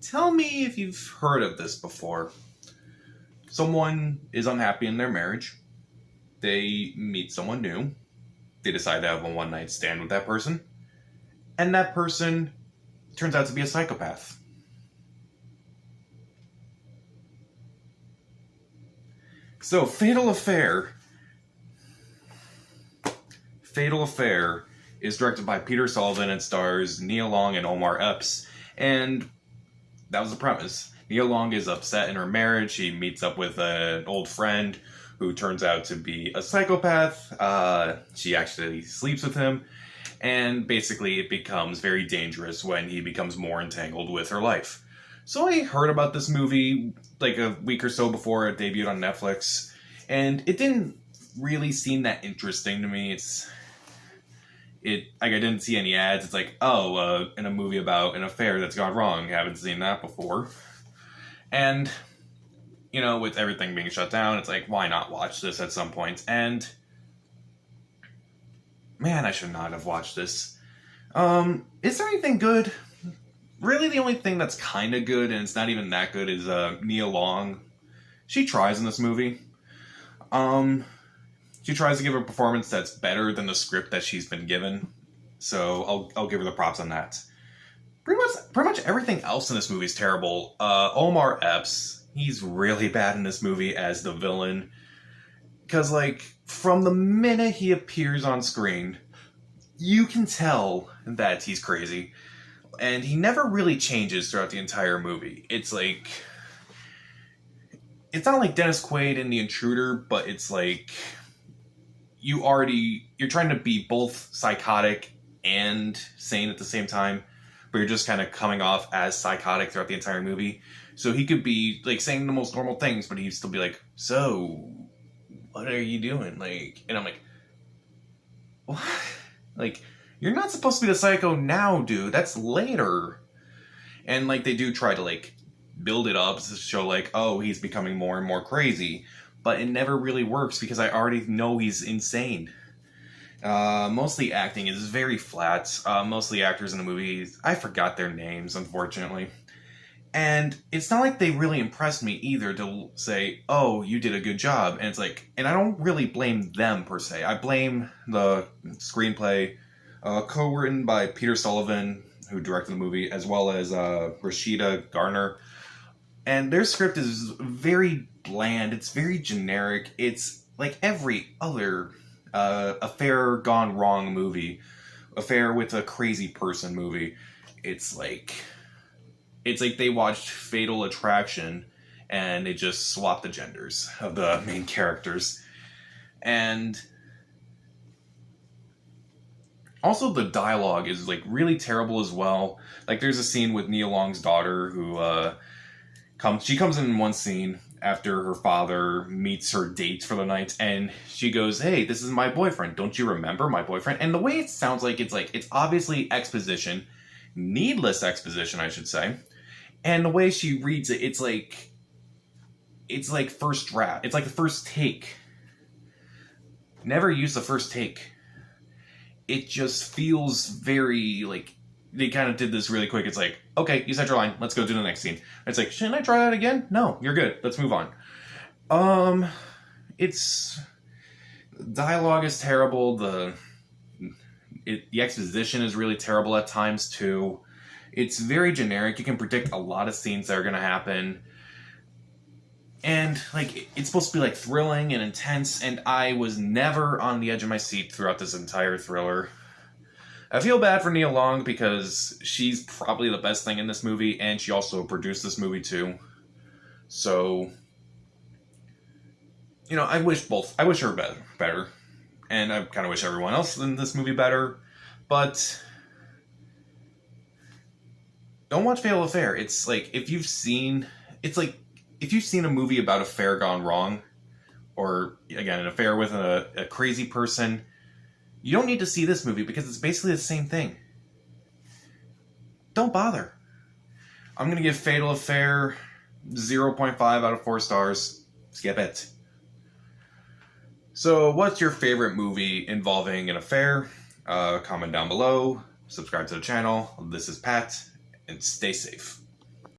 Tell me if you've heard of this before. Someone is unhappy in their marriage. They meet someone new. They decide to have a one-night stand with that person. And that person turns out to be a psychopath. So, Fatal Affair is directed by Peter Sullivan and stars Nia Long and Omar Epps. And that was the premise. Nia Long is upset in her marriage. She meets up with an old friend who turns out to be a psychopath. She actually sleeps with him. And basically it becomes very dangerous when he becomes more entangled with her life. So I heard about this movie like a week or so before it debuted on Netflix. And it didn't really seem that interesting to me. I didn't see any ads. It's like, in a movie about an affair that's gone wrong. Haven't seen that before. And, with everything being shut down, it's like, why not watch this at some point? And, man, I should not have watched this. Is there anything good? Really, the only thing that's kind of good, and it's not even that good, is Nia Long. She tries in this movie. She tries to give a performance that's better than the script that she's been given. So I'll give her the props on that. Pretty much everything else in this movie is terrible. Omar Epps, he's really bad in this movie as the villain. Because, from the minute he appears on screen, you can tell that he's crazy. And he never really changes throughout the entire movie. It's not like Dennis Quaid in The Intruder, but it's like you're trying to be both psychotic and sane at the same time, but you're just kind of coming off as psychotic throughout the entire movie. So he could be saying the most normal things, but he'd still be like, "So, what are you doing?" And I'm like, "What?" You're not supposed to be the psycho now, dude. That's later. And they do try to build it up to show he's becoming more and more crazy. But it never really works because I already know he's insane. Mostly acting is very flat. Mostly actors in the movie, I forgot their names, unfortunately. And it's not like they really impressed me either to say, "Oh, you did a good job." And it's and I don't really blame them per se. I blame the screenplay, co-written by Peter Sullivan, who directed the movie, as well as Rashida Garner. And their script is very bland. It's very generic. It's like every other affair gone wrong movie. Affair with a crazy person movie. It's like they watched Fatal Attraction and they just swapped the genders of the main characters. And also the dialogue is really terrible as well. There's a scene with Nia Long's daughter who comes in one scene after her father meets her date for the night, and she goes, "Hey, this is my boyfriend. Don't you remember my boyfriend?" And the way it sounds it's obviously exposition, needless exposition, I should say. And the way she reads it, it's first draft. It's the first take. Never use the first take. It just feels very they kind of did this really quick. It's okay, you said your line. Let's go do the next scene. It's shouldn't I try that again? No, you're good. Let's move on. Dialogue is terrible. The exposition is really terrible at times too. It's very generic. You can predict a lot of scenes that are going to happen. And it's supposed to be thrilling and intense, and I was never on the edge of my seat throughout this entire thriller. I feel bad for Nia Long because she's probably the best thing in this movie, and she also produced this movie too. So, I wish her better. And I kind of wish everyone else in this movie better. But don't watch Fatal Affair. It's if you've seen a movie about affair gone wrong, or again, an affair with a crazy person, you don't need to see this movie because it's basically the same thing. Don't bother. I'm going to give Fatal Affair 0.5 out of 4 stars. Skip it. So, what's your favorite movie involving an affair? Comment down below. Subscribe to the channel. This is Pat, and stay safe.